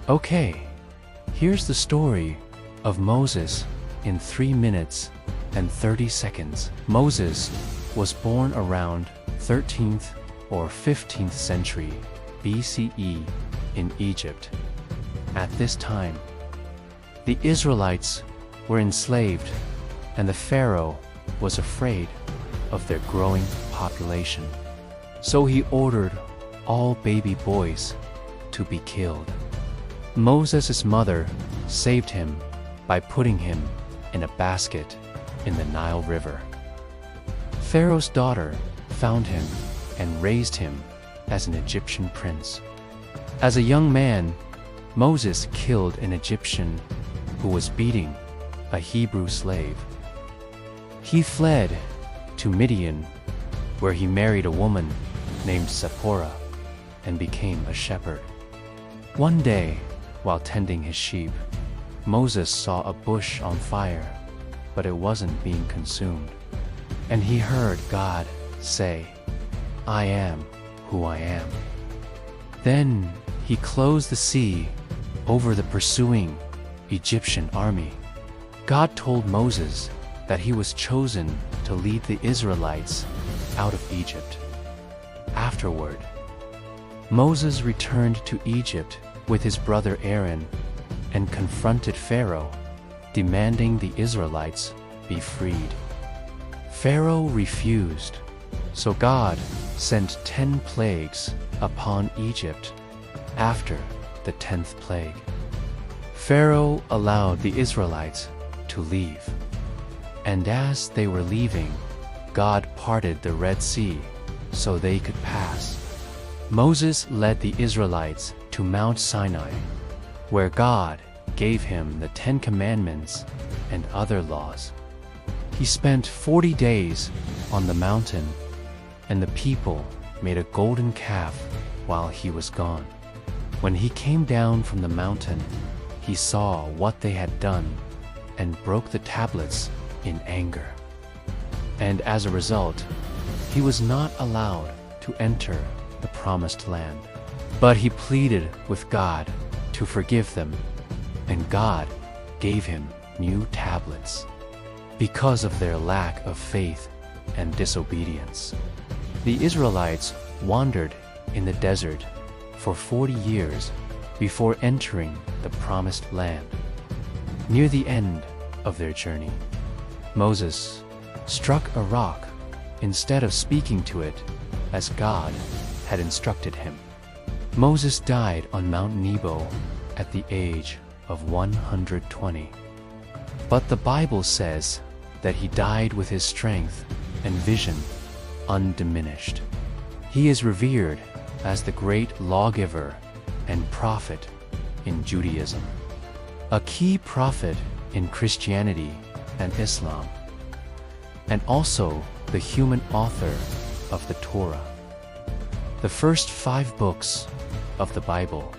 Okay, here's the story of Moses in 3 minutes and 30 seconds. Moses was born around 13th or 15th century BCE in Egypt. At this time, the Israelites were enslaved, and the Pharaoh was afraid of their growing population. So he ordered all baby boys to be killed. Moses' mother saved him by putting him in a basket in the Nile River. Pharaoh's daughter found him and raised him as an Egyptian prince. As a young man, Moses killed an Egyptian who was beating a Hebrew slave. He fled to Midian, where he married a woman named Zipporah and became a shepherd. One day, while tending his sheep, Moses saw a bush on fire, but it wasn't being consumed. And he heard God say, "I am who I am." Then he closed the sea over the pursuing Egyptian army. God told Moses that he was chosen to lead the Israelites out of Egypt. Afterward, Moses returned to Egypt with his brother Aaron and confronted Pharaoh, demanding the Israelites be freed. Pharaoh refused, so God sent 10 plagues upon Egypt after the 10th plague. Pharaoh allowed the Israelites to leave, and as they were leaving, God parted the Red Sea so they could pass. Moses led the Israelites to Mount Sinai, where God gave him the 10 Commandments and other laws. He spent 40 days on the mountain, and the people made a golden calf while he was gone. When he came down from the mountain, he saw what they had done and broke the tablets in anger. And as a result, he was not allowed to enter the promised land. But he pleaded with God to forgive them, and God gave him new tablets because of their lack of faith and disobedience. The Israelites wandered in the desert for 40 years before entering the promised land. Near the end of their journey, Moses struck a rock instead of speaking to it as God had instructed him. Moses died on Mount Nebo at the age of 120. But the Bible says that he died with his strength and vision undiminished. He is revered as the great lawgiver and prophet in Judaism, a key prophet in Christianity and Islam, and also the human author of the Torah. The first 5 books of the Bible